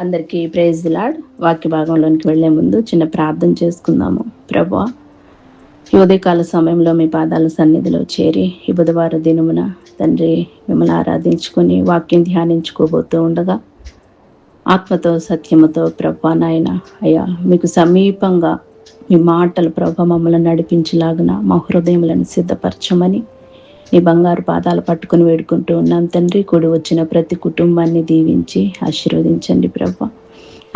అందరికీ praise the lord. వాక్య భాగంలోనికి వెళ్లే ముందు చిన్న ప్రార్థన చేసుకుందాము. ప్రభువా, ఈ ఉదయకాల సమయంలో మీ పాదాల సన్నిధిలో చేరి ఈ బుధవార దినమున తండ్రి మిమ్మల్ని ఆరాధించుకొని వాక్యం ధ్యానించుకోబోతూ ఉండగా ఆత్మతో సత్యముతో ప్రభువా నాయన అయ్యా మీకు సమీపంగా మీ మాటలు ప్రభు మమ్మల్ని నడిపించలాగున మా హృదయములను సిద్ధపరచమని నీ బంగారు పాదాలు పట్టుకుని వేడుకుంటూ ఉన్నాం తండ్రి. కూడి వచ్చిన ప్రతి కుటుంబాన్ని దీవించి ఆశీర్వదించండి ప్రభు.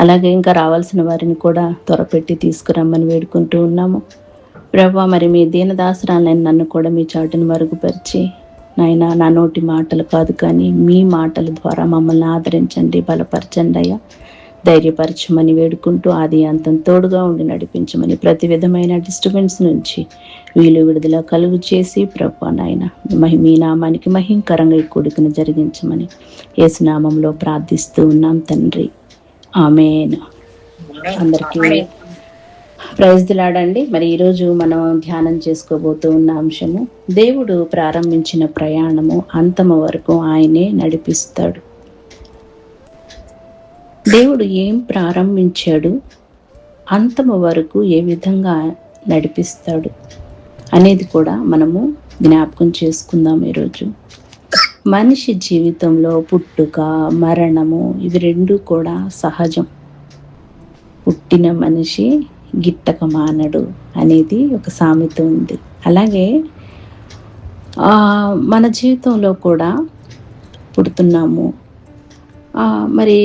అలాగే ఇంకా రావాల్సిన వారిని కూడా త్వరపెట్టి తీసుకురమ్మని వేడుకుంటూ ఉన్నాము ప్రభు. మరి మీ దీనదాసరాలను నన్ను కూడా మీ చాటును మరుగుపరిచి నాయన నా నోటి మాటలు కాదు కానీ మీ మాటల ద్వారా మమ్మల్ని ఆదరించండి, బలపరచండి అయ్యా, ధైర్యపరచమని వేడుకుంటూ ఆది అంతం తోడుగా ఉండి నడిపించమని ప్రతి విధమైన డిస్టర్బెన్స్ నుంచి వీలు విడుదల కలుగు చేసి ప్రభు నాయన మీ నామానికి మహింకరంగా ఈ కూడికను జరిగించమని యేసునామంలో ప్రార్థిస్తూ ఉన్నాం తండ్రి, ఆమేన్. అందరికీ ప్రైజ్ ది లార్డ్ అండి. మరి ఈరోజు మనం ధ్యానం చేసుకోబోతూ ఉన్న అంశము, దేవుడు ప్రారంభించిన ప్రయాణము అంతము వరకు ఆయనే నడిపిస్తాడు. దేవుడు ఏం ప్రారంభించాడు, అంతము వరకు ఏ విధంగా నడిపిస్తాడు అనేది కూడా మనము జ్ఞాపకం చేసుకుందాం. ఈరోజు మనిషి జీవితంలో పుట్టుక మరణము ఇవి రెండు కూడా సహజం. పుట్టిన మనిషి గిట్టక మానడు అనేది ఒక సామెత ఉంది. అలాగే మన జీవితంలో కూడా పుడుతున్నాము. మరి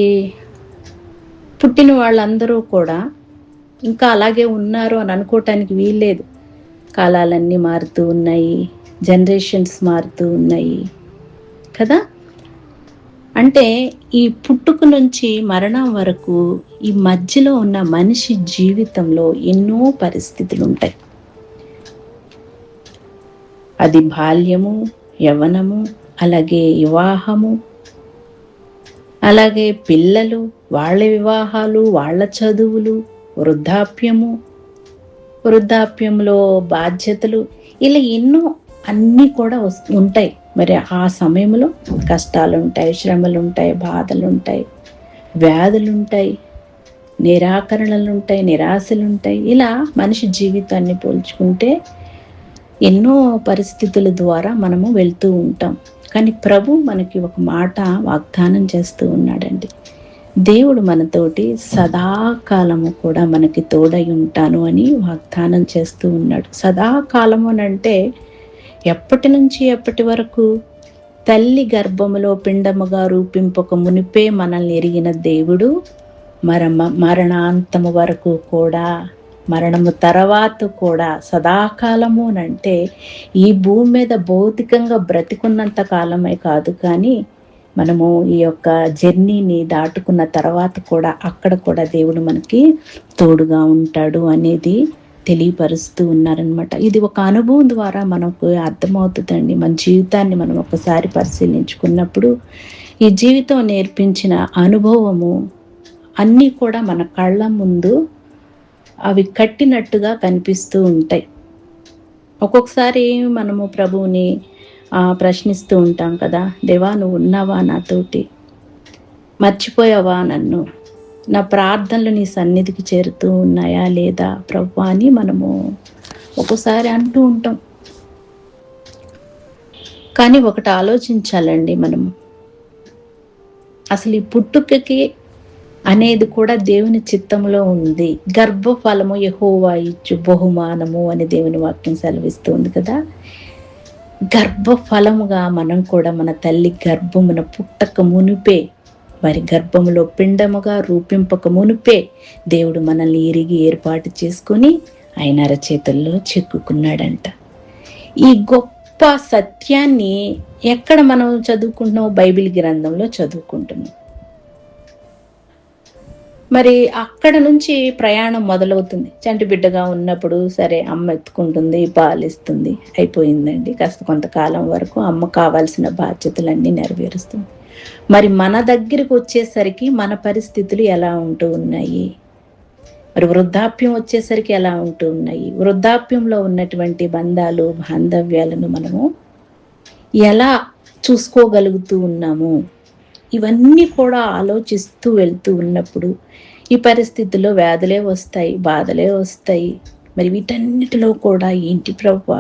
పుట్టిన వాళ్ళందరూ కూడా ఇంకా అలాగే ఉన్నారు అని అనుకోవటానికి వీల్లేదు. కాలాలన్నీ మారుతూ ఉన్నాయి, జనరేషన్స్ మారుతూ ఉన్నాయి కదా. అంటే ఈ పుట్టుక నుంచి మరణం వరకు ఈ మధ్యలో ఉన్న మనిషి జీవితంలో ఎన్నో పరిస్థితులు ఉంటాయి. అది బాల్యము, యవ్వనము, అలాగే వివాహము, అలాగే పిల్లలు, వాళ్ళ వివాహాలు, వాళ్ళ చదువులు, వృద్ధాప్యంలో బాధ్యతలు, ఇలా ఎన్నో అన్నీ కూడా ఉంటాయి. మరి ఆ సమయంలో కష్టాలు ఉంటాయి, శ్రమలు ఉంటాయి, బాధలు ఉంటాయి, వ్యాధులు ఉంటాయి, నిరాకరణలు ఉంటాయి, నిరాశలు ఉంటాయి. ఇలా మనిషి జీవితాన్ని పోల్చుకుంటే ఎన్నో పరిస్థితుల ద్వారా మనము వెళ్తూ ఉంటాం. కానీ ప్రభు మనకి ఒక మాట వాగ్దానం చేస్తూ ఉన్నాడండి. దేవుడు మనతోటి సదాకాలము కూడా మనకి తోడై ఉంటాను అని వాగ్దానం చేస్తూ ఉన్నాడు. సదాకాలము అని అంటే ఎప్పటి నుంచి ఎప్పటి వరకు? తల్లి గర్భములో పిండముగా రూపింపక మునిపే మనల్ని ఎరిగిన దేవుడు మరణాంతము వరకు కూడా, మరణము తర్వాత కూడా సదాకాలము అంటే ఈ భూమి మీద భౌతికంగా బ్రతికున్నంత కాలమే కాదు, కానీ మనము ఈ యొక్క జర్నీని దాటుకున్న తర్వాత కూడా అక్కడ కూడా దేవుడు మనకి తోడుగా ఉంటాడు అనేది తెలియపరుస్తూ ఉన్నారనమాట. ఇది ఒక అనుభవం ద్వారా మనకు అర్థమవుతుందండి. మన జీవితాన్ని మనం ఒకసారి పరిశీలించుకున్నప్పుడు ఈ జీవితం నేర్పించిన అనుభవము అన్నీ కూడా మన కళ్ళ ముందు అవి కట్టినట్టుగా కనిపిస్తూ ఉంటాయి. ఒక్కొక్కసారి మనము ప్రభువుని ప్రశ్నిస్తూ ఉంటాం కదా, దేవా నువ్వు ఉన్నావా నాతోటి, మర్చిపోయావా నన్ను, నా ప్రార్థనలు నీ సన్నిధికి చేరుతూ ఉన్నాయా లేదా ప్రభు అని మనము ఒక్కోసారి అంటూ ఉంటాం. కానీ ఒకటి ఆలోచించాలండి, మనము అసలు ఈ పుట్టుకకి అనేది కూడా దేవుని చిత్తంలో ఉంది. గర్భఫలము యెహోవా ఇచ్చు బహుమానము అని దేవుని వాక్యం సెలవిస్తుంది కదా. గర్భఫలముగా మనం కూడా మన తల్లి గర్భమున పుట్టక మునిపే, వారి గర్భములో పిండముగా రూపింపక మునిపే దేవుడు మనల్ని ఎరిగి ఏర్పాటు చేసుకొని ఆయన అరచేతుల్లో చెక్కుకున్నాడంట. ఈ గొప్ప సత్యాన్ని ఎక్కడ మనం చదువుకుంటున్నాం? బైబిల్ గ్రంథంలో చదువుకుంటున్నాం. మరి అక్కడ నుంచి ప్రయాణం మొదలవుతుంది. చంటి బిడ్డగా ఉన్నప్పుడు సరే అమ్మ ఎత్తుకుంటుంది, పాలిస్తుంది, అయిపోయిందండి. కాస్త కొంతకాలం వరకు అమ్మ కావాల్సిన బాధ్యతలన్నీ నెరవేరుస్తుంది. మరి మన దగ్గరికి వచ్చేసరికి మన పరిస్థితులు ఎలా ఉంటూ ఉన్నాయి? మరి వృద్ధాప్యం వచ్చేసరికి ఎలా ఉంటూ ఉన్నాయి? వృద్ధాప్యంలో ఉన్నటువంటి బంధాలు, బాంధవ్యాలను మనము ఎలా చూసుకోగలుగుతూ ఉన్నాము? ఇవన్నీ కూడా ఆలోచిస్తూ వెళ్తూ ఉన్నప్పుడు ఈ పరిస్థితుల్లో వ్యాధులే వస్తాయి, బాధలే వస్తాయి. మరి వీటన్నిటిలో కూడా ఏంటి ప్రభువా,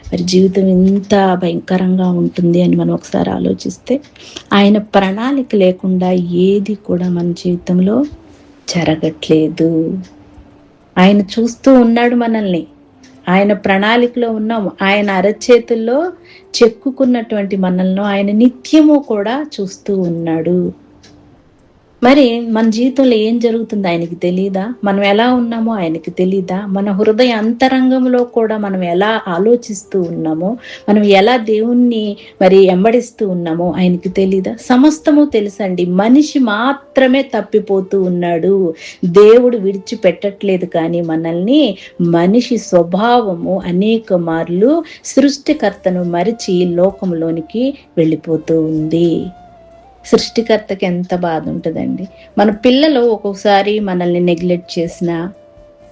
మరి జీవితం ఎంత భయంకరంగా ఉంటుంది అని మనం ఒకసారి ఆలోచిస్తే, ఆయన ప్రణాళిక లేకుండా ఏది కూడా మన జీవితంలో జరగట్లేదు. ఆయన చూస్తూ ఉన్నాడు మనల్ని. ఆయన ప్రణాళికలో ఉన్నాము. ఆయన అరచేతుల్లో చెక్కుకున్నటువంటి మనల్ని ఆయన నిత్యము కూడా చూస్తూ ఉన్నాడు. మరి మన జీవితంలో ఏం జరుగుతుందో ఆయనకి తెలీదా? మనం ఎలా ఉన్నామో ఆయనకి తెలీదా? మన హృదయ అంతరంగంలో కూడా మనం ఎలా ఆలోచిస్తూ ఉన్నామో, మనం ఎలా దేవుణ్ణి మరి వెంబడిస్తూ ఉన్నామో ఆయనకి తెలీదా? సమస్తము తెలుసండి. మనిషి మాత్రమే తప్పిపోతూ ఉన్నాడు, దేవుడు విడిచిపెట్టట్లేదు. కానీ మనల్ని మనిషి స్వభావము అనేక మార్లు సృష్టికర్తను మరిచి లోకంలోనికి వెళ్ళిపోతూ ఉంది. సృష్టికర్తకి ఎంత బాధ ఉంటుందండి. మన పిల్లలు ఒక్కొక్కసారి మనల్ని నెగ్లెక్ట్ చేసినా,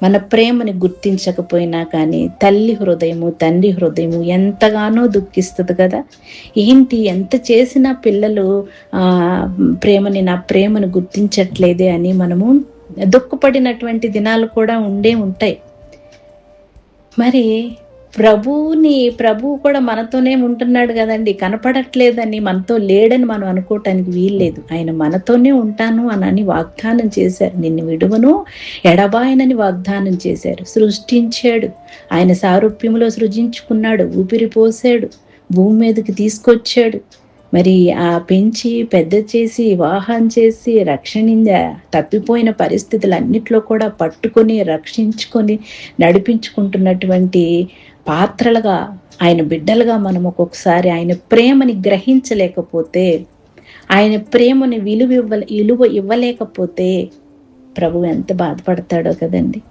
మన ప్రేమని గుర్తించకపోయినా కానీ తల్లి హృదయము, తండ్రి హృదయము ఎంతగానో దుఃఖిస్తుంది కదా. ఏంటి ఎంత చేసినా పిల్లలు ప్రేమని, నా ప్రేమను గుర్తించట్లేదే అని మనము దుఃఖపడినటువంటి దినాలు కూడా ఉంటాయి. మరి ప్రభువు కూడా మనతోనే ఉంటున్నాడు కదండి. కనపడట్లేదని, మనతో లేడని మనం అనుకోవటానికి వీల్లేదు. ఆయన మనతోనే ఉంటాను అని వాగ్దానం చేశారు. నిన్ను విడువను ఎడబాయనని వాగ్దానం చేశారు. సృష్టించాడు, ఆయన సారూప్యంలో సృజించుకున్నాడు, ఊపిరి పోసాడు, భూమి మీదకి తీసుకొచ్చాడు. మరి ఆ పెంచి పెద్ద చేసి వివాహం చేసి తప్పిపోయిన పరిస్థితులన్నిట్లో కూడా పట్టుకొని రక్షించుకొని నడిపించుకుంటున్నటువంటి పాత్రలుగా, ఆయన బిడ్డలుగా మనం ఒక్కొక్కసారి ఆయన ప్రేమని గ్రహించలేకపోతే, ఆయన ప్రేమని విలువ ఇవ్వలేకపోతే ప్రభు ఎంత బాధపడతాడో కదండి.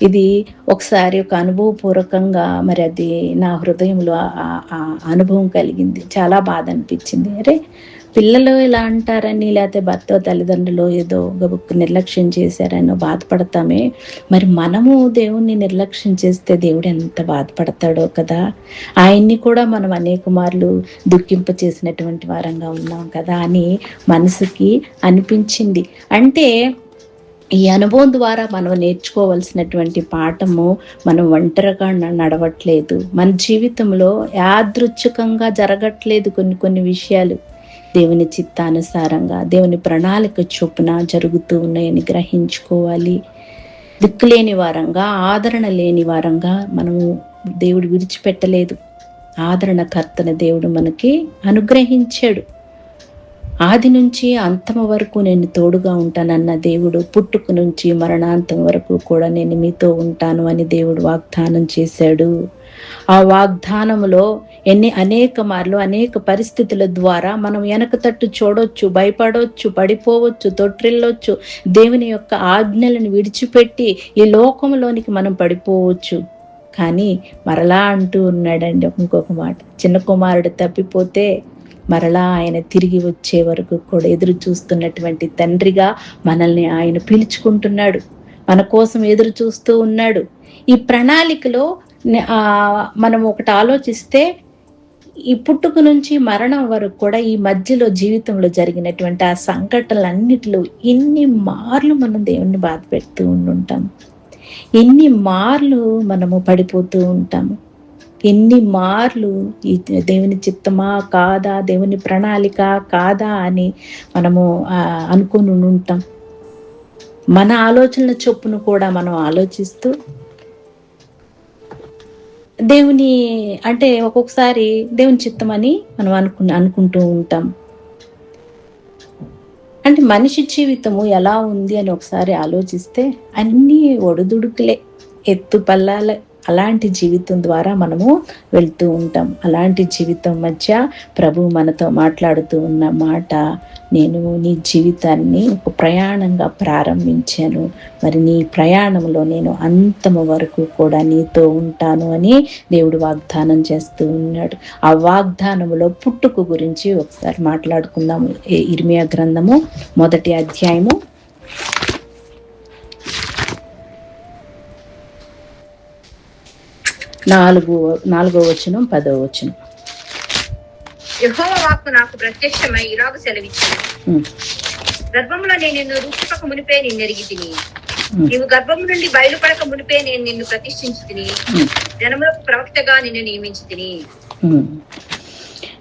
ఇది ఒకసారి ఒక అనుభవపూర్వకంగా మరి అది నా హృదయంలో ఆ అనుభవం కలిగింది. చాలా బాధ అనిపించింది. అరే, పిల్లలు ఇలా అంటారని, లేకపోతే భర్త తల్లిదండ్రులు ఏదో గబుక్కు నిర్లక్ష్యం చేశారనో బాధపడతామే. మరి మనము దేవుణ్ణి నిర్లక్ష్యం చేస్తే దేవుడు ఎంత బాధపడతాడో కదా. ఆయన్ని కూడా మనం అనేక మార్లు దుఃఖింప చేసినటువంటి వారంగా ఉన్నాం కదా అని మనసుకి అనిపించింది. అంటే ఈ అనుభవం ద్వారా మనం నేర్చుకోవాల్సినటువంటి పాఠము, మనం ఒంటరిగా నడవట్లేదు. మన జీవితంలో యాదృచ్ఛికంగా జరగట్లేదు. కొన్ని విషయాలు దేవుని చిత్తానుసారంగా, దేవుని ప్రణాళిక చొప్పున జరుగుతూ ఉన్నాయని గ్రహించుకోవాలి. దిక్కులేని వారంగా, ఆదరణ లేని వారంగా మనము దేవుడు విడిచిపెట్టలేదు. ఆదరణకర్తన దేవుడు మనకి అనుగ్రహించాడు. ఆది నుంచి అంతం వరకు నేను తోడుగా ఉంటానన్న దేవుడు, పుట్టుక నుంచి మరణాంతం వరకు కూడా నేను మీతో ఉంటాను అని దేవుడు వాగ్దానం చేశాడు. ఆ వాగ్దానములో అనేక మార్లు అనేక పరిస్థితుల ద్వారా మనం వెనక తట్టు చూడొచ్చు, భయపడవచ్చు, పడిపోవచ్చు, తొట్టిల్లొచ్చు, దేవుని యొక్క ఆజ్ఞలను విడిచిపెట్టి ఈ లోకంలోనికి మనం పడిపోవచ్చు. కానీ మరలా అంటూ ఉన్నాడండి ఇంకొక మాట, చిన్న కుమారుడు తప్పిపోతే మరలా ఆయన తిరిగి వచ్చే వరకు కూడా ఎదురు చూస్తున్నటువంటి తండ్రిగా మనల్ని ఆయన పిలుచుకుంటున్నాడు. మన కోసం ఎదురు చూస్తూ ఉన్నాడు. ఈ ప్రణాళికలో మనం ఒకటి ఆలోచిస్తే, ఈ పుట్టుక నుంచి మరణం వరకు కూడా ఈ మధ్యలో జీవితంలో జరిగినటువంటి ఆ సంఘటనలన్నిటిలో ఎన్ని మార్లు మనం దేవుణ్ణి బాధ పెడుతూ ఉంటాం, ఎన్ని మార్లు మనము పడిపోతూ ఉంటాము, ఎన్ని మార్లు ఈ దేవుని చిత్తమా కాదా, దేవుని ప్రణాళిక కాదా అని మనము అనుకుని ఉంటాం. మన ఆలోచనల చొప్పును కూడా మనం ఆలోచిస్తూ దేవుని అంటే ఒక్కొక్కసారి దేవుని చిత్తమని మనం అనుకుంటూ ఉంటాం. అంటే మనిషి జీవితము ఎలా ఉంది అని ఒకసారి ఆలోచిస్తే అన్నీ ఒడుదుడుకులే, ఎత్తు పల్లాలే. అలాంటి జీవితం ద్వారా మనము వెళ్తూ ఉంటాం. అలాంటి జీవితం మధ్య ప్రభు మనతో మాట్లాడుతూ ఉన్న మాట, నేను నీ జీవితాన్ని ఒక ప్రయాణంగా ప్రారంభించాను, మరి నీ ప్రయాణంలో నేను అంతము వరకు కూడా నీతో ఉంటాను అని దేవుడు వాగ్దానం చేస్తూ ఉన్నాడు. ఆ వాగ్దానములో పుట్టుక గురించి ఒకసారి మాట్లాడుకుందాము. ఇర్మియా గ్రంథము 1వ అధ్యాయము 4వ వచనం 10వ వచనం. యెహోవా వాక్కు నాకు ప్రత్యక్షమై ఇలాగ సెలవిచ్చింది, గర్భంలో నేను నిన్ను రూపుటకు మునిపే నిన్నెరిగి తిని, నీవు గర్భము నుండి బయలుపడక మునిపే నేను నిన్ను ప్రతిష్ఠించి తిని, జనములకు ప్రవక్తగా నిన్ను నియమించి తిని.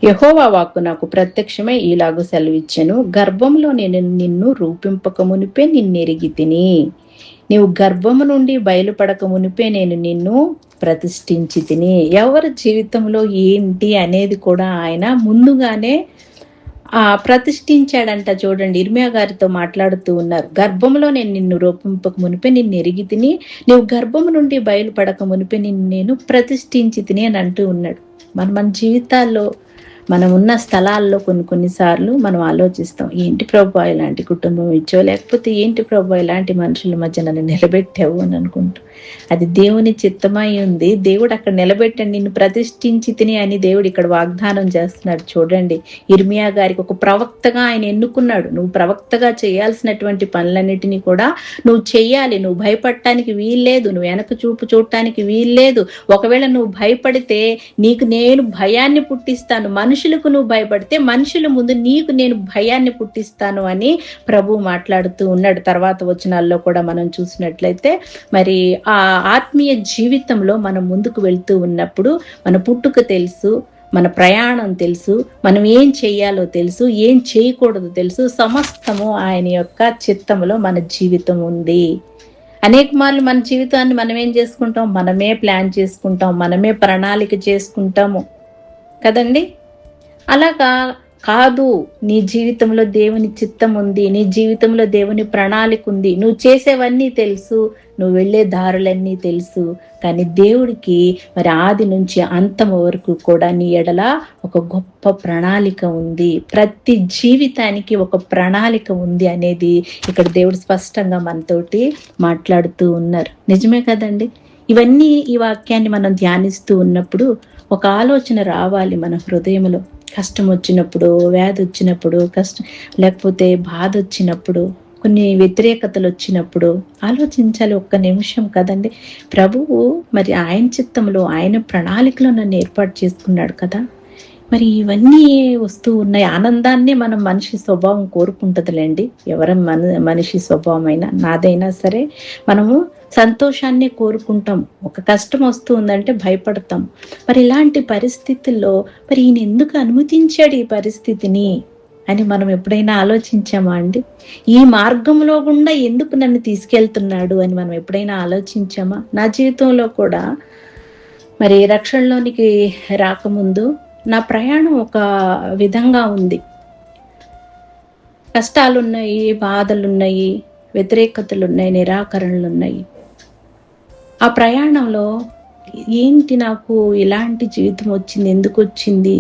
యెహోవా వాక్కు నాకు ప్రత్యక్షమై ఇలాగ సెలవిచ్చెను, గర్భంలో నేను నిన్ను రూపింపక మునిపే నిన్నెరిగి తిని, నీవు గర్భము నుండి బయలుపడక మునిపే నేను నిన్ను ప్రతిష్ఠించి తిని. ఎవరి జీవితంలో ఏంటి అనేది కూడా ఆయన ముందుగానే ప్రతిష్ఠించాడంట. చూడండి, ఇర్మియా గారితో మాట్లాడుతూ ఉన్నారు, గర్భంలో నేను నిన్ను రూపింపక మునిపే నిన్ను ఎరిగి తిని, నీవు గర్భము నుండి బయలుపడక మునిపే నిన్ను నేను ప్రతిష్ఠించి తిని అని అంటూ ఉన్నాడు. మన జీవితాల్లో మనం ఉన్న స్థలాల్లో కొన్నిసార్లు మనం ఆలోచిస్తాం, ఏంటి ప్రభా ఇలాంటి కుటుంబం ఇచ్చో, లేకపోతే ఏంటి ప్రభా ఇలాంటి మనుషుల మధ్య నన్ను నిలబెట్టావు అని అనుకుంటాం. అది దేవుని చిత్తమై ఉంది. దేవుడు అక్కడ నిలబెట్టండి, నిన్ను ప్రతిష్ఠించి తిని అని దేవుడు ఇక్కడ వాగ్దానం చేస్తున్నాడు. చూడండి, ఇర్మియా గారికి ఒక ప్రవక్తగా ఆయన ఎన్నుకున్నాడు. నువ్వు ప్రవక్తగా చేయాల్సినటువంటి పనులన్నిటినీ కూడా నువ్వు చెయ్యాలి. నువ్వు భయపడటానికి వీల్లేదు, నువ్వు వెనక చూపు చూడటానికి వీల్లేదు. ఒకవేళ నువ్వు భయపడితే నీకు నేను భయాన్ని పుట్టిస్తాను, మనుషులకు నువ్వు భయపడితే మనుషుల ముందు నీకు నేను భయాన్ని పుట్టిస్తాను అని ప్రభు మాట్లాడుతూ ఉన్నాడు. తర్వాత వచనాల్లో కూడా మనం చూసినట్లయితే మరి ఆ ఆత్మీయ జీవితంలో మనం ముందుకు వెళ్తూ ఉన్నప్పుడు మన పుట్టుక తెలుసు, మన ప్రయాణం తెలుసు, మనం ఏం చెయ్యాలో తెలుసు, ఏం చేయకూడదు తెలుసు. సమస్తము ఆయన యొక్క చిత్తములో మన జీవితం ఉంది. అనేక మార్లు మన జీవితాన్ని మనం ఏం చేసుకుంటాం, మనమే ప్లాన్ చేసుకుంటాం, మనమే ప్రణాళిక చేసుకుంటాము కదండి. అలాగా కాదు, నీ జీవితంలో దేవుని చిత్తం ఉంది, నీ జీవితంలో దేవుని ప్రణాళిక ఉంది. నువ్వు చేసేవన్నీ తెలుసు, నువ్వు వెళ్ళే దారులన్నీ తెలుసు, కానీ దేవుడికి మరి ఆది నుంచి అంతం వరకు కూడా నీ ఎడల ఒక గొప్ప ప్రణాళిక ఉంది. ప్రతి జీవితానికి ఒక ప్రణాళిక ఉంది అనేది ఇక్కడ దేవుడు స్పష్టంగా మనతోటి మాట్లాడుతూ ఉన్నారు. నిజమే కదండి. ఇవన్నీ ఈ వాక్యాన్ని మనం ధ్యానిస్తూ ఉన్నప్పుడు ఒక ఆలోచన రావాలి మన హృదయంలో. కష్టం వచ్చినప్పుడు, వ్యాధి వచ్చినప్పుడు, లేకపోతే బాధ వచ్చినప్పుడు, కొన్ని వ్యతిరేకతలు వచ్చినప్పుడు ఆలోచించాలి ఒక్క నిమిషం కదండి. ప్రభువు మరి ఆయన చిత్తంలో, ఆయన ప్రణాళికలో నన్ను ఏర్పాటు చేసుకున్నాడు కదా. మరి ఇవన్నీ వస్తూ ఉన్నాయి. ఆనందాన్ని మనం మనిషి స్వభావం కోరుకుంటుందిలేండి. మనిషి స్వభావం అయినా నాదైనా సరే మనము సంతోషాన్ని కోరుకుంటాం. ఒక కష్టం వస్తూ ఉందంటే భయపడతాం. మరి ఇలాంటి పరిస్థితుల్లో మరి ఈయన ఎందుకు అనుమతించాడు ఈ పరిస్థితిని అని మనం ఎప్పుడైనా ఆలోచించామా అండి? ఈ మార్గంలో గుండా ఎందుకు నన్ను తీసుకెళ్తున్నాడు అని మనం ఎప్పుడైనా ఆలోచించామా? నా జీవితంలో కూడా మరి రక్షణలోనికి రాకముందు నా ప్రయాణం ఒక విధంగా ఉంది. కష్టాలున్నాయి, బాధలున్నాయి, వ్యతిరేకతలున్నాయి, నిరాకరణలున్నాయి. ఆ ప్రయాణంలో ఏంటి నాకు ఇలాంటి జీవితం వచ్చింది, ఎందుకు వచ్చింది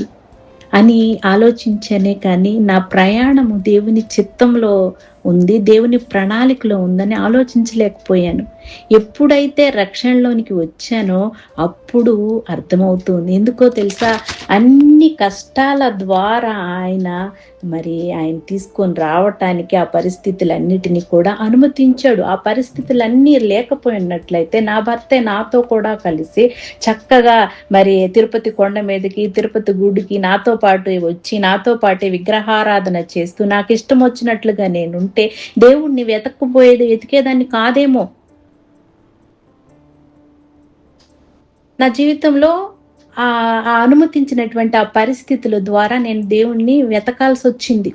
అని ఆలోచించానే కానీ నా ప్రయాణము దేవుని చిత్తంలో ఉంది, దేవుని ప్రణాళికలో ఉందని ఆలోచించలేకపోయాను. ఎప్పుడైతే రక్షణలోనికి వచ్చానో అప్పుడు అర్థమవుతుంది. ఎందుకో తెలుసా, అన్ని కష్టాల ద్వారా ఆయన తీసుకొని రావటానికి ఆ పరిస్థితులన్నిటినీ కూడా అనుమతించాడు. ఆ పరిస్థితులన్నీ లేకపోయినట్లయితే నా భర్తే నాతో కూడా కలిసి చక్కగా మరి తిరుపతి కొండ మీదకి, తిరుపతి గుడికి నాతో పాటు వచ్చి నాతో పాటే విగ్రహారాధన చేస్తూ నాకు ఇష్టం వచ్చినట్లుగా నేనుంటే దేవుణ్ణి వెతికేదాన్ని కాదేమో. నా జీవితంలో ఆ అనుమతించినటువంటి ఆ పరిస్థితుల ద్వారా నేను దేవుణ్ణి వెతకాల్సి వచ్చింది.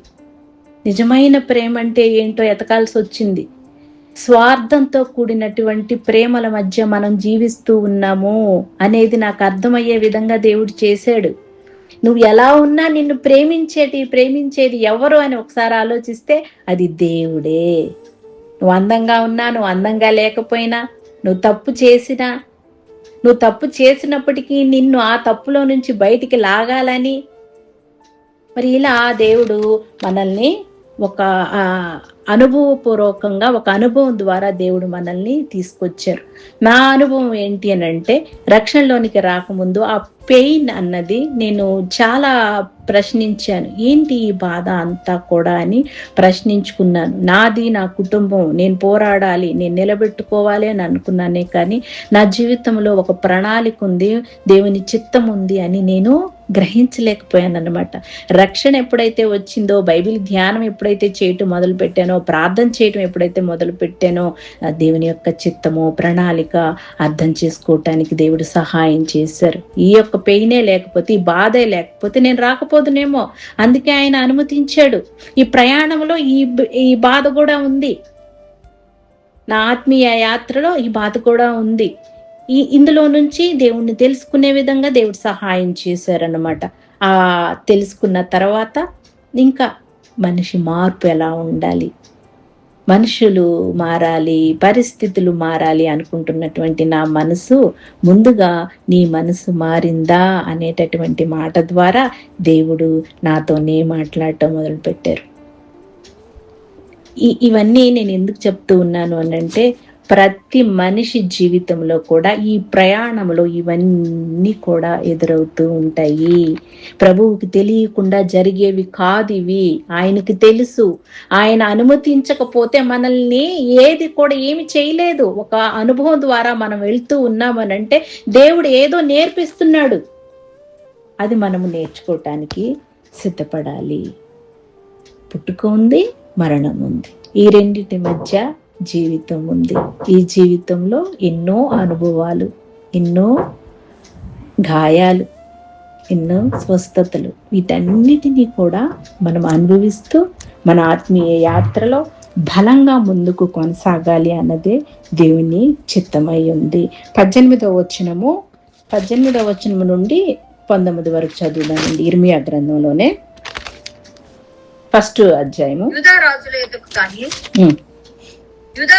నిజమైన ప్రేమ అంటే ఏంటో వెతకాల్సి వచ్చింది. స్వార్థంతో కూడినటువంటి ప్రేమల మధ్య మనం జీవిస్తూ ఉన్నాము అనేది నాకు అర్థమయ్యే విధంగా దేవుడు చేశాడు. నువ్వు ఎలా ఉన్నా నిన్ను ప్రేమించేది ఎవరు అని ఒకసారి ఆలోచిస్తే అది దేవుడే. నువ్వు అందంగా ఉన్నా, నువ్వు అందంగా లేకపోయినా, నువ్వు తప్పు చేసినప్పటికీ నిన్ను ఆ తప్పులో నుంచి బయటికి లాగాలని మరి ఇలా దేవుడు మనల్ని ఒక అనుభవపూర్వకంగా ఒక అనుభవం ద్వారా దేవుడు మనల్ని తీసుకొచ్చారు. నా అనుభవం ఏంటి అని అంటే, రక్షణలోనికి రాకముందు ఆ పెయిన్ అన్నది నేను చాలా ప్రశ్నించాను. ఏంటి ఈ బాధ అంతా కూడా అని ప్రశ్నించుకున్నాను. నాది, నా కుటుంబం, నేను పోరాడాలి, నేను నిలబెట్టుకోవాలి అని అనుకున్నానే కానీ నా జీవితంలో ఒక ప్రణాళిక ఉంది, దేవుని చిత్తం ఉంది అని నేను గ్రహించలేకపోయాను అన్నమాట. రక్షణ ఎప్పుడైతే వచ్చిందో, బైబిల్ ధ్యానం ఎప్పుడైతే చేయటం మొదలు పెట్టానో, ప్రార్థన చేయటం ఎప్పుడైతే మొదలు పెట్టానో, దేవుని యొక్క చిత్తము, ప్రణాళిక అర్థం చేసుకోవటానికి దేవుడు సహాయం చేశారు. ఈ యొక్క పెయినే లేకపోతే, ఈ బాధే లేకపోతే నేను రాకపోదునేమో. అందుకే ఆయన అనుమతించాడు. ఈ ప్రయాణంలో ఈ బాధ కూడా ఉంది. నా ఆత్మీయ యాత్రలో ఈ బాధ కూడా ఉంది. ఇందులో నుంచి దేవుణ్ణి తెలుసుకునే విధంగా దేవుడు సహాయం చేశారన్నమాట. ఆ తెలుసుకున్న తర్వాత ఇంకా మనిషి మార్పు ఎలా ఉండాలి, మనుషులు మారాలి, పరిస్థితులు మారాలి అనుకుంటున్నటువంటి నా మనసు ముందుగా నీ మనసు మారిందా అనేటటువంటి మాట ద్వారా దేవుడు నాతోనే మాట్లాడటం మొదలుపెట్టారు. ఇవన్నీ నేను ఎందుకు చెప్తూ ఉన్నాను అనంటే, ప్రతి మనిషి జీవితంలో కూడా ఈ ప్రయాణంలో ఇవన్నీ కూడా ఎదురవుతూ ఉంటాయి. ప్రభువుకి తెలియకుండా జరిగేవి కాదు ఇవి. ఆయనకి తెలుసు. ఆయన అనుమతించకపోతే మనల్ని ఏది కూడా ఏమి చేయలేదు. ఒక అనుభవం ద్వారా మనం వెళ్తూ ఉన్నామనంటే దేవుడు ఏదో నేర్పిస్తున్నాడు. అది మనము నేర్చుకోవటానికి సిద్ధపడాలి. పుట్టుక ఉంది, మరణం ఉంది. ఈ రెండింటి మధ్య జీవితం ఉంది. ఈ జీవితంలో ఎన్నో అనుభవాలు, ఎన్నో గాయాలు, ఎన్నో స్వస్థతలు, వీటన్నిటినీ కూడా మనం అనుభవిస్తూ మన ఆత్మీయ యాత్రలో బలంగా ముందుకు కొనసాగాలి అన్నదే దేవుని చిత్తమై ఉంది. 18వ వచనము నుండి 19 వరకు చదువుదామండి. ఇర్మియా గ్రంథంలోనే 1వ అధ్యాయము. యూదా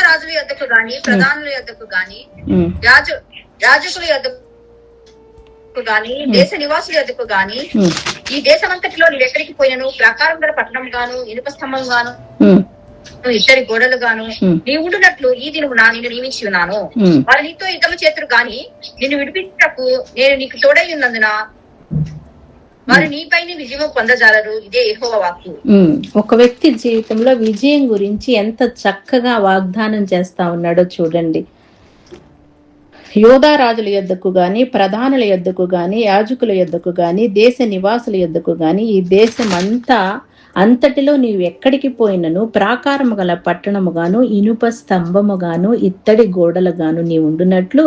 రాజుల యొద్దకు గాని, ప్రధానుల యొద్దకు గాని, యాజకుల యొద్దకు గాని, దేశ నివాసుల యొద్దకు గాని, ఈ దేశమంతటిలో నీవెక్కడికి పోయినను ప్రాకారం గల పట్టణం గాను, ఇనుప స్తంభం గాను, ఇద్దరి గోడలు గాను నీ ఉండునట్లు ఈ దినము నిన్ను నియమించి ఉన్నాను. వారు నీతో యుద్ధము చేతురు గాని నిన్ను విడిపించటకు నేను నీకు తోడై ఉన్నందున వారు నీపైన విజయం పొందజాలరు. ఇదే యెహోవా వాక్కు. ఒక వ్యక్తి జీవితంలో విజయం గురించి ఎంత చక్కగా వాగ్దానం చేస్తా ఉన్నాడో చూడండి. యోధా రాజుల యొద్దకు గాని, ప్రధానుల యొద్దకు గాని, యాజకుల యొద్దకు గాని, దేశ నివాసుల యొద్దకు గాని, ఈ దేశం అంతటిలో నీవు ఎక్కడికి పోయినను ప్రాకారము గల పట్టణము గాను, ఇనుప స్తంభము గాను, ఇత్తడి గోడలు గాను నీ ఉండునట్లు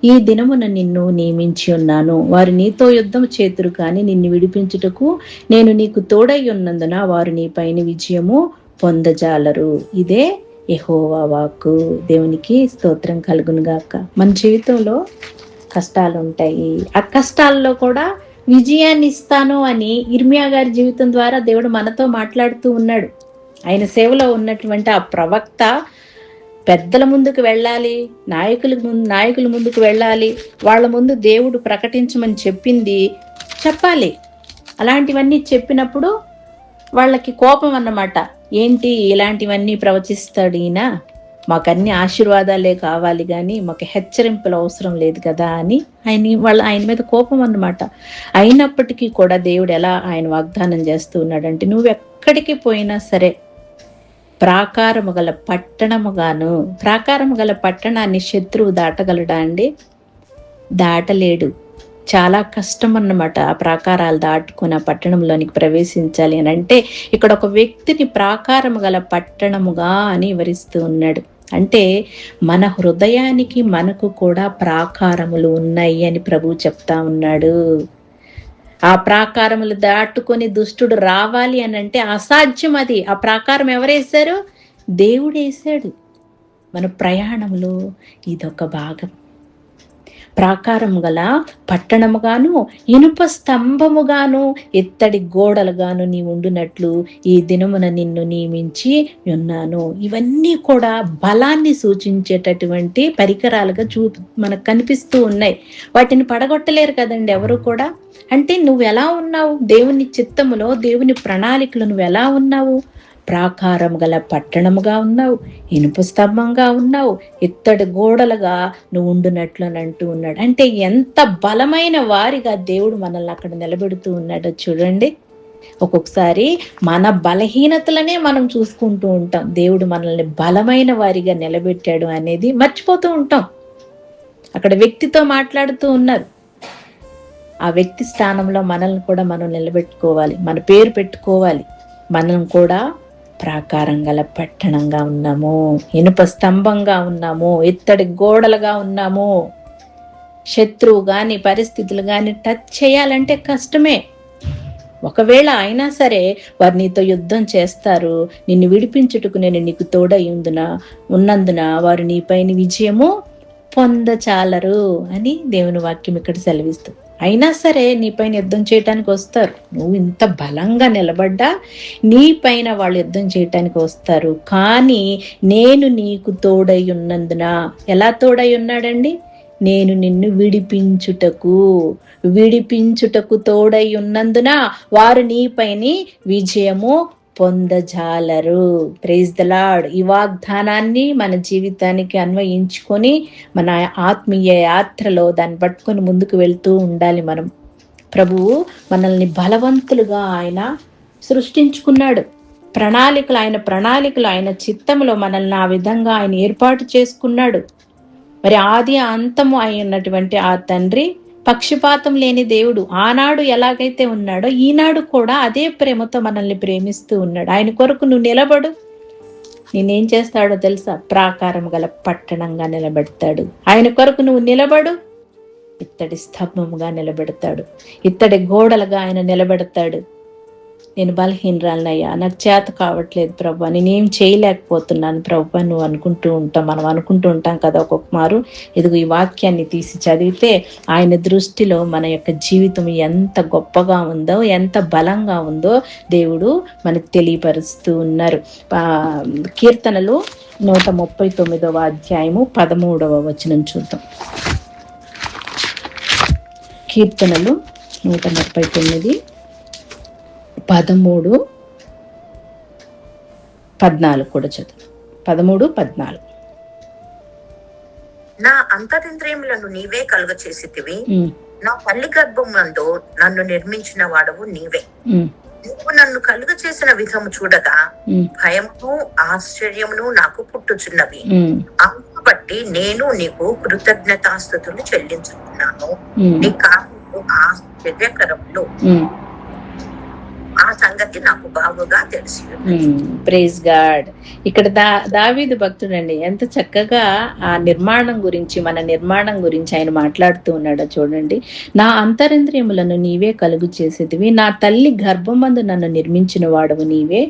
ఈ దినమున నిన్ను నియమించి ఉన్నాను. వారు నీతో యుద్ధము చేతురు కానీ నిన్ను విడిపించుటకు నేను నీకు తోడై ఉన్నందున వారు నీ పైన విజయము పొందజాలరు. ఇదే యెహోవా వాక్కు. దేవునికి స్తోత్రం కలుగును గాక. మన జీవితంలో కష్టాలు ఉంటాయి. ఆ కష్టాల్లో కూడా విజయాన్ని ఇస్తాను అని ఇర్మియా గారి జీవితం ద్వారా దేవుడు మనతో మాట్లాడుతూ ఉన్నాడు. ఆయన సేవలో ఉన్నటువంటి ఆ ప్రవక్త పెద్దల ముందుకు వెళ్ళాలి, నాయకుల ముందుకు వెళ్ళాలి, వాళ్ళ ముందు దేవుడు ప్రకటించమని చెప్పింది చెప్పాలి. అలాంటివన్నీ చెప్పినప్పుడు వాళ్ళకి కోపం అన్నమాట. ఏంటి ఇలాంటివన్నీ ప్రవచిస్తాడు ఈయన, మాకన్నీ ఆశీర్వాదాలే కావాలి కానీ మాకు హెచ్చరింపులు అవసరం లేదు కదా అని ఆయన మీద కోపం అన్నమాట. అయినప్పటికీ కూడా దేవుడు ఎలా ఆయన వాగ్దానం చేస్తూ ఉన్నాడంటే, నువ్వు ఎక్కడికి పోయినా సరే ప్రాకారము గల పట్టణము గాను. ప్రాకారము గల పట్టణాన్ని శత్రువు దాటగలడా అండి? దాటలేడు. చాలా కష్టం అన్నమాట ఆ ప్రాకారాలు దాటుకుని ఆ పట్టణంలోనికి ప్రవేశించాలి అని అంటే, ఇక్కడ ఒక వ్యక్తిని ప్రాకారము గల పట్టణముగా అని వివరిస్తూ ఉన్నాడు. అంటే మన హృదయానికి మనకు కూడా ప్రాకారములు ఉన్నాయి అని ప్రభువు చెప్తా ఉన్నాడు. ఆ ప్రాకారములు దాటుకొని దుష్టుడు రావాలి అని అంటే అసాధ్యం. అది ఆ ప్రాకారం ఎవరేశారు? దేవుడు వేశాడు. మన ప్రయాణంలో ఇదొక భాగం. ప్రాకారము గల పట్టణముగాను, ఇనుప స్తంభముగాను, ఇత్తడి గోడలుగాను నీ ఉండునట్లు ఈ దినమున నిన్ను నియమించి ఉన్నాను. ఇవన్నీ కూడా బలాన్ని సూచించేటటువంటి పరికరాలుగా మనకు కనిపిస్తూ ఉన్నాయి. వాటిని పడగొట్టలేరు కదండి ఎవరు కూడా. అంటే నువ్వు ఎలా ఉన్నావు? దేవుని చిత్తములో, దేవుని ప్రణాళికలో నువ్వు ఎలా ఉన్నావు? ప్రాకారం గల పట్టణముగా ఉన్నావు, ఇనుప స్తంభంగా ఉన్నావు, ఇత్తడి గోడలుగా నువ్వు ఉండునట్లు అని అంటూ ఉన్నాడు. అంటే ఎంత బలమైన వారిగా దేవుడు మనల్ని అక్కడ నిలబెడుతూ ఉన్నాడో చూడండి. ఒక్కొక్కసారి మన బలహీనతలనే మనం చూసుకుంటూ ఉంటాం, దేవుడు మనల్ని బలమైన వారిగా నిలబెట్టాడు అనేది మర్చిపోతూ ఉంటాం. అక్కడ వ్యక్తితో మాట్లాడుతూ ఉన్నారు, ఆ వ్యక్తి స్థానంలో మనల్ని కూడా మనం నిలబెట్టుకోవాలి, మన పేరు పెట్టుకోవాలి. మనం కూడా ప్రాకారం గల పట్టణంగా ఉన్నాము, ఇనుప స్తంభంగా ఉన్నాము, ఇత్తడి గోడలుగా ఉన్నాము. శత్రువు గాని పరిస్థితులు గాని టచ్ చేయాలంటే కష్టమే. ఒకవేళ అయినా సరే వారు నీతో యుద్ధం చేస్తారు, నిన్ను విడిపించుటకు నేను నీకు తోడై ఉన్నందున వారు నీపైన విజయము పొందచాలరు అని దేవుని వాక్యం ఇక్కడ సెలవిస్తుంది. అయినా సరే నీపైన యుద్ధం చేయటానికి వస్తారు. నువ్వు ఇంత బలంగా నిలబడ్డా నీపైన వాళ్ళు యుద్ధం చేయటానికి వస్తారు. కానీ నేను నీకు తోడై ఉన్నందున, ఎలా తోడై ఉన్నాడండి? నేను నిన్ను విడిపించుటకు తోడై ఉన్నందున వారు నీపైని విజయము పొందజాలరు. Praise the lord. ఈ వాగ్దానాన్ని మన జీవితానికి అన్వయించుకొని మన ఆత్మీయ యాత్రలో దాన్ని పట్టుకొని ముందుకు వెళ్తూ ఉండాలి. మనం ప్రభువు మనల్ని బలవంతులుగా ఆయన సృష్టించుకున్నాడు. ప్రణాళికలు ఆయన చిత్తంలో మనల్ని ఆ విధంగా ఆయన ఏర్పాటు చేసుకున్నాడు. మరి ఆది అంతము అయి ఉన్నటువంటి ఆ తండ్రి పక్షపాతం లేని దేవుడు. ఆనాడు ఎలాగైతే ఉన్నాడో ఈనాడు కూడా అదే ప్రేమతో మనల్ని ప్రేమిస్తూ ఉన్నాడు. ఆయన కొరకు నువ్వు నిలబడు. నేనేం చేస్తాడో తెలుసా? ప్రాకారం గల పట్టణంగా నిలబెడతాడు. ఆయన కొరకు నువ్వు నిలబడు, ఇత్తడి స్తంభముగా నిలబెడతాడు, ఇత్తడి గోడలుగా ఆయన నిలబెడతాడు. నేను బలహీనరాలనయ్యా, నాకు చేత కావట్లేదు ప్రభా, నేనేం చేయలేకపోతున్నాను ప్రభా నువ్వు అనుకుంటూ ఉంటాం. మనం అనుకుంటూ ఉంటాం కదా ఒక్కొక్క మారు. ఇదిగో ఈ వాక్యాన్ని తీసి చదివితే ఆయన దృష్టిలో మన యొక్క జీవితం ఎంత గొప్పగా ఉందో, ఎంత బలంగా ఉందో దేవుడు మనకు తెలియపరుస్తూ ఉన్నారు. కీర్తనలు 139వ అధ్యాయము 13వ వచనం చూద్దాం. కీర్తనలు 139 13, 14 కూడా చదువు. 13, 14. నా అంతరింద్రియములను నీవే కలుగ చేసితివి, నా తల్లి గర్భమునందు నన్ను నిర్మించిన వాడవు నీవే. నువ్వు నన్ను కలుగ చేసిన విధము చూడగా భయమును ఆశ్చర్యమును నాకు పుట్టుచున్నవి. అందుకు బట్టి నేను నీకు కృతజ్ఞతాస్తుతులు చెల్లించుతున్నాను. నీ కార్యములు ఆశ్చర్యకరములు, ఆ సంగతి నాకు బాగుగా తెలిసి. Praise God. ఇక్కడ దావీదు భక్తుడండి ఎంత చక్కగా ఆ నిర్మాణం గురించి, మన నిర్మాణం గురించి ఆయన మాట్లాడుతూ ఉన్నాడో చూడండి. నా అంతరింద్రియములను నీవే కలుగు చేసేదివి, నా తల్లి గర్భమందు నన్ను నిర్మించిన వాడవు నీవే.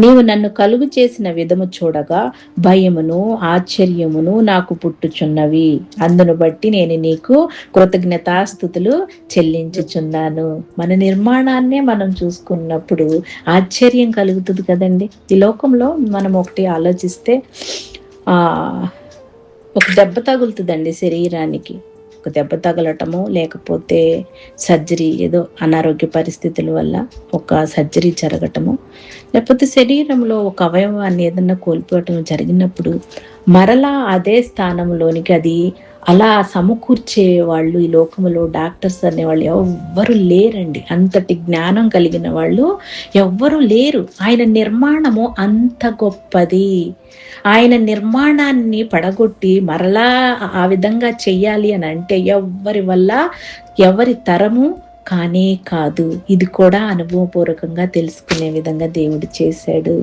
నీవు నన్ను కలుగు చేసిన విధము చూడగా భయమును ఆశ్చర్యమును నాకు పుట్టుచున్నవి. అందును బట్టి నేను నీకు కృతజ్ఞతాస్తుతులు చెల్లించుచున్నాను. మన నిర్మాణాన్నే మనం చూసుకున్నప్పుడు ఆశ్చర్యం కలుగుతుంది కదండి. ఈ లోకంలో మనం ఒకటి ఆలోచిస్తే ఒక దెబ్బ తగులుతుందండి శరీరానికి. ఒక దెబ్బ తగలటము, లేకపోతే సర్జరీ, ఏదో అనారోగ్య పరిస్థితుల వల్ల ఒక సర్జరీ జరగటము, లేకపోతే శరీరంలో ఒక అవయవాన్ని ఏదన్నా కోల్పోవటం జరిగినప్పుడు మరలా అదే స్థానంలోనికి అది అలా సమకూర్చే వాళ్ళు ఈ లోకంలో డాక్టర్స్ అనేవాళ్ళు ఎవ్వరు లేరండి. అంతటి జ్ఞానం కలిగిన వాళ్ళు ఎవ్వరు లేరు. ఆయన నిర్మాణము అంత గొప్పది. ఆయన నిర్మాణాన్ని పడగొట్టి మరలా ఆ విధంగా చెయ్యాలి అని అంటే ఎవ్వరి వల్ల, ఎవరి తరము కానే కాదు. ఇది కూడా అనుభవపూర్వకంగా తెలుసుకునే విధంగా దేవుడు చేశాడు.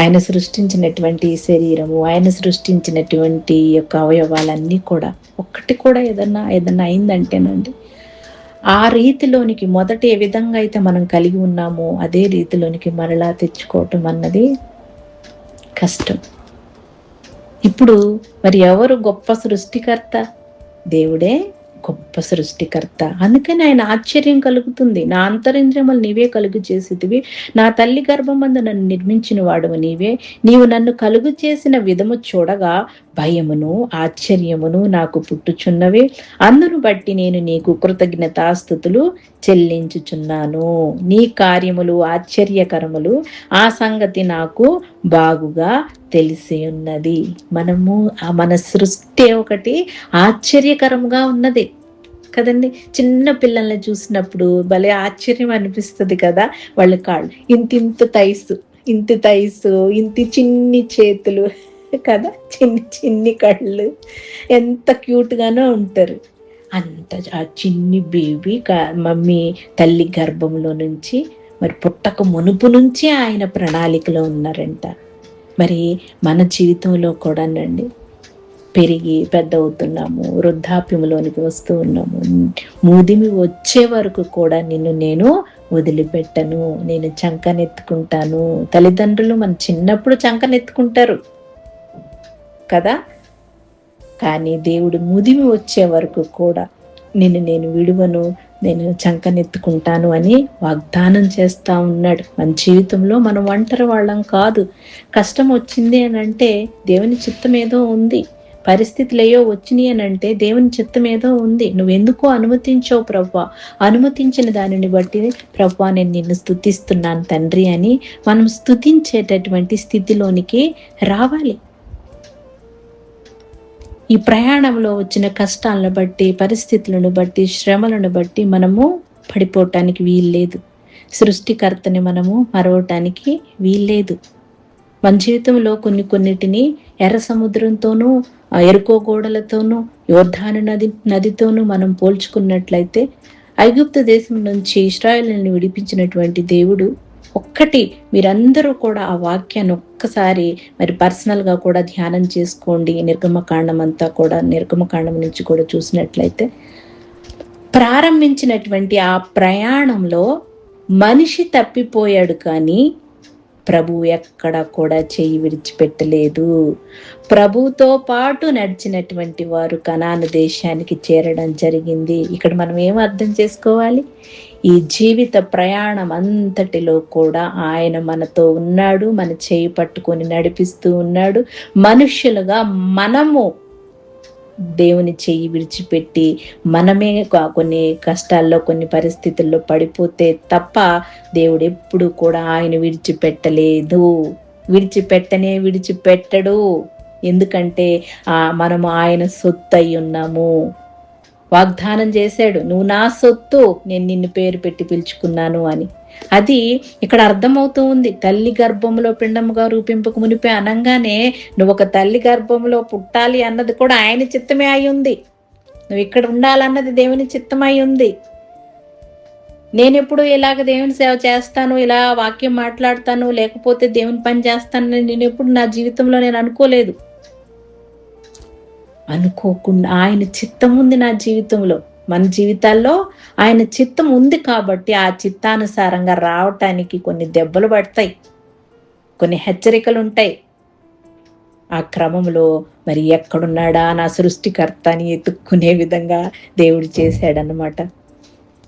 ఆయన సృష్టించినటువంటి శరీరము, ఆయన సృష్టించినటువంటి యొక్క అవయవాలన్నీ కూడా ఒక్కటి కూడా ఏదన్నా అయిందంటేనండి ఆ రీతిలోనికి మొదట ఏ విధంగా అయితే మనం కలిగి ఉన్నామో అదే రీతిలోనికి మరలా తెచ్చుకోవటం అన్నది కష్టం. ఇప్పుడు మరి ఎవరు గొప్ప సృష్టికర్త? దేవుడే గొప్ప సృష్టికర్త. అందుకని ఆయన ఆశ్చర్యం కలుగుతుంది. నా అంతరింద్రియములు నీవే కలుగు చేసేదివి, నా తల్లి గర్భమందు నన్ను నిర్మించిన వాడవు నీవే. నీవు నన్ను కలుగు చేసిన విధము చూడగా భయమును ఆశ్చర్యమును నాకు పుట్టుచున్నవి. అందును బట్టి నేను నీకు కృతజ్ఞతాస్తుతులు చెల్లించుచున్నాను. నీ కార్యములు ఆశ్చర్యకరములు, ఆ సంగతి నాకు బాగుగా తెలిసి ఉన్నది. మన సృష్టి ఒకటి ఆశ్చర్యకరంగా ఉన్నది కదండి. చిన్న పిల్లల్ని చూసినప్పుడు భలే ఆశ్చర్యం అనిపిస్తుంది కదా. వాళ్ళ కాళ్ళు ఇంత తైసు, ఇంత చిన్ని చేతులు కదా, చిన్ని కళ్ళు, ఎంత క్యూట్గానో ఉంటారు. ఆ చిన్ని బేబీ మమ్మీ తల్లి గర్భంలో నుంచి మరి పుట్టక మునుపు నుంచి ఆయన ప్రణాళికలో ఉన్నారంట. మరి మన జీవితంలో కూడానండి పెరిగి పెద్ద అవుతున్నాము, వృద్ధాప్యంలోనికి వస్తూ ఉన్నాము. ముదిమి వచ్చే వరకు కూడా నేను వదిలిపెట్టను, నేను చంకనెత్తుకుంటాను. తల్లిదండ్రులు మన చిన్నప్పుడు చంకనెత్తుకుంటారు కదా, కానీ దేవుడు ముదిమి వచ్చే వరకు కూడా నేను విడువను, నేను చంకనెత్తుకుంటాను అని వాగ్దానం చేస్తా ఉన్నాడు. మన జీవితంలో మనం ఒంటరి వాళ్ళం కాదు. కష్టం వచ్చింది అని అంటే దేవుని చిత్తం ఏదో ఉంది, పరిస్థితులు ఏయో వచ్చినాయి అని అంటే దేవుని చిత్తం ఏదో ఉంది. నువ్వెందుకో అనుమతించావు ప్రభువా, అనుమతించిన దానిని బట్టి ప్రభువా నేను నిన్ను స్తుతిస్తున్నాను తండ్రి అని మనం స్తుతించేటటువంటి స్థితిలోనికి రావాలి. ఈ ప్రయాణంలో వచ్చిన కష్టాలను బట్టి, పరిస్థితులను బట్టి, శ్రమలను బట్టి మనము పడిపోవటానికి వీల్లేదు. సృష్టికర్తని మనము మరవటానికి వీల్లేదు. మన జీవితంలో కొన్నిటిని ఎర్ర సముద్రంతోనూ, ఎరుకో గోడలతోనూ, యోర్దాను నదితోనూ మనం పోల్చుకున్నట్లయితే ఐగుప్తు దేశం నుంచి ఇశ్రాయేలుని విడిపించినటువంటి దేవుడు ఒక్కటి, మీరందరూ కూడా ఆ వాక్యాన్ని ఒక్కసారి మరి పర్సనల్గా కూడా ధ్యానం చేసుకోండి. నిర్గమకాండం అంతా కూడా, నిర్గమకాండం నుంచి కూడా చూసినట్లయితే ప్రారంభించినటువంటి ఆ ప్రయాణంలో మనిషి తప్పిపోయాడు, కానీ ప్రభువు ఎక్కడ కూడా చేయి విడిచిపెట్టలేదు. ప్రభువుతో పాటు నడిచినటువంటి వారు కనాను దేశానికి చేరడం జరిగింది. ఇక్కడ మనం ఏం అర్థం చేసుకోవాలి? ఈ జీవిత ప్రయాణం అంతటిలో కూడా ఆయన మనతో ఉన్నాడు, మన చేయి పట్టుకొని నడిపిస్తూ ఉన్నాడు. మనుష్యులుగా మనము దేవుని చెయ్యి విడిచిపెట్టి మనమే కొన్ని కష్టాల్లో, కొన్ని పరిస్థితుల్లో పడిపోతే తప్ప దేవుడు ఎప్పుడు కూడా ఆయన విడిచిపెట్టలేదు. విడిచిపెట్టడు. ఎందుకంటే మనము ఆయన సొత్తు అయి ఉన్నాము. వాగ్దానం చేశాడు, నువ్వు నా సొత్తు, నేను నిన్ను పేరు పెట్టి పిలుచుకున్నాను అని. అది ఇక్కడ అర్థమవుతూ ఉంది. తల్లి గర్భంలో పిండముగా రూపింపక మునిపే అనగానే నువ్వు ఒక తల్లి గర్భంలో పుట్టాలి అన్నది కూడా ఆయన చిత్తమే అయి ఉంది. నువ్వు ఇక్కడ ఉండాలన్నది దేవుని చిత్తమై ఉంది. నేనెప్పుడు ఇలాగ దేవుని సేవ చేస్తాను, ఇలా వాక్యం మాట్లాడతాను, లేకపోతే దేవుని పని చేస్తానని నేను ఎప్పుడు నా జీవితంలో నేను అనుకోలేదు. అనుకోకుండా ఆయన చిత్తం ఉంది నా జీవితంలో. మన జీవితాల్లో ఆయన చిత్తం ఉంది కాబట్టి ఆ చిత్తానుసారంగా రావటానికి కొన్ని దెబ్బలు పడతాయి, కొన్ని హెచ్చరికలు ఉంటాయి. ఆ క్రమంలో మరి ఎక్కడున్నాడా నా సృష్టికర్త అని ఎత్తుక్కునే విధంగా దేవుడు చేశాడనమాట.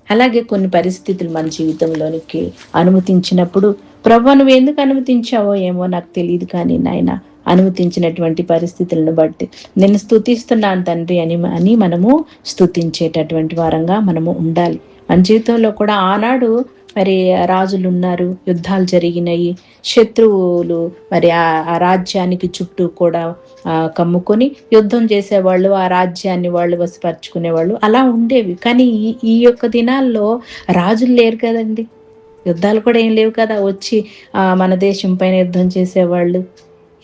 అలాగే కొన్ని పరిస్థితులు మన జీవితంలోనికి అనుమతించినప్పుడు, ప్రభు నువ్వు ఎందుకు అనుమతించావో ఏమో నాకు తెలియదు, కానీ నాయన అనుమతించినటువంటి పరిస్థితులను బట్టి నేను స్తుతిస్తున్నాను తండ్రి అని మనము స్తుతించేటటువంటి వారంగా మనము ఉండాలి. మన జీవితంలో కూడా ఆనాడు మరి రాజులు ఉన్నారు, యుద్ధాలు జరిగినాయి, శత్రువులు మరి ఆ రాజ్యానికి చుట్టూ కూడా కమ్ముకొని యుద్ధం చేసేవాళ్ళు, ఆ రాజ్యాన్ని వాళ్ళు వశపరుచుకునేవాళ్ళు, అలా ఉండేవి. కానీ ఈ యొక్క దినాల్లో రాజులు లేరు కదండి, యుద్ధాలు కూడా ఏం లేవు కదా, వచ్చి మన దేశం పైన యుద్ధం చేసేవాళ్ళు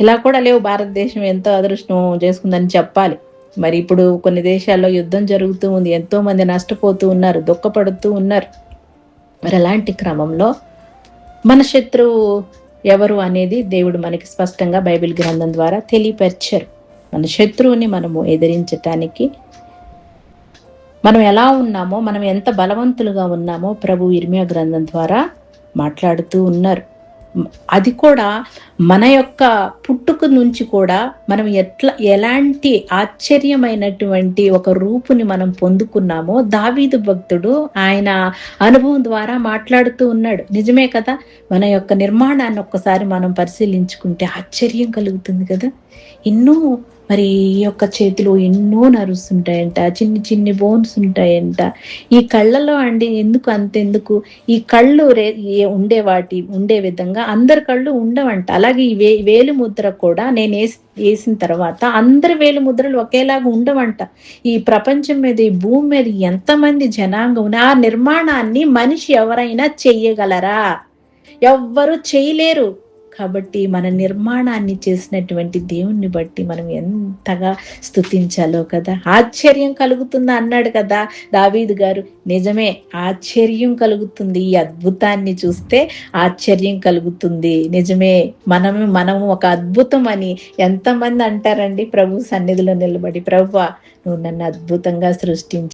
ఇలా కూడా లేవు. భారతదేశం ఎంతో అదృష్టం చేసుకుందని చెప్పాలి. మరి ఇప్పుడు కొన్ని దేశాల్లో యుద్ధం జరుగుతూ ఉంది, ఎంతో మంది నష్టపోతూ ఉన్నారు, దుఃఖపడుతూ ఉన్నారు. మరి అలాంటి క్రమంలో మన శత్రువు ఎవరు అనేది దేవుడు మనకి స్పష్టంగా బైబిల్ గ్రంథం ద్వారా తెలియపరిచారు. మన శత్రువుని మనము ఎదిరించటానికి మనం ఎలా ఉన్నామో, మనం ఎంత బలవంతులుగా ఉన్నామో ప్రభు ఇర్మియా గ్రంథం ద్వారా మాట్లాడుతూ ఉన్నారు. అది కూడా మన యొక్క పుట్టుక నుంచి కూడా మనం ఎలాంటి ఆశ్చర్యమైనటువంటి ఒక రూపుని మనం పొందుకున్నామో దావీదు భక్తుడు ఆయన అనుభవం ద్వారా మాట్లాడుతూ ఉన్నాడు. నిజమే కదా, మన యొక్క నిర్మాణాన్ని ఒక్కసారి మనం పరిశీలించుకుంటే ఆశ్చర్యం కలుగుతుంది కదా. ఎన్నో మరి ఈ యొక్క చేతిలో ఎన్నో నర్వ్స్ ఉంటాయంట, చిన్ని చిన్ని బోన్స్ ఉంటాయంట. ఈ కళ్ళలో అండి అంతెందుకు ఈ కళ్ళు ఉండే విధంగా అందరి కళ్ళు ఉండవంట. అలాగే ఈ వేలు ముద్ర కూడా నేను వేసిన తర్వాత అందరి వేలు ముద్రలు ఒకేలాగా ఉండవంట. ఈ ప్రపంచం మీద, ఈ భూమి మీద ఎంతమంది జనాంగం ఆ నిర్మాణాన్ని మనిషి ఎవరైనా చెయ్యగలరా? ఎవ్వరు చేయలేరు. కాబట్టి మన నిర్మాణాన్ని చేసినటువంటి దేవుణ్ణి బట్టి మనం ఎంతగా స్తుతించాలో కదా. ఆశ్చర్యం కలుగుతుంది అన్నాడు కదా దావీదు గారు. నిజమే, ఆశ్చర్యం కలుగుతుంది. ఈ అద్భుతాన్ని చూస్తే ఆశ్చర్యం కలుగుతుంది. నిజమే, మనము ఒక అద్భుతం అని ఎంతమంది అంటారండి ప్రభు సన్నిధిలో నిలబడి. ప్రభువా, నువ్వు నన్ను అద్భుతంగా సృష్టించి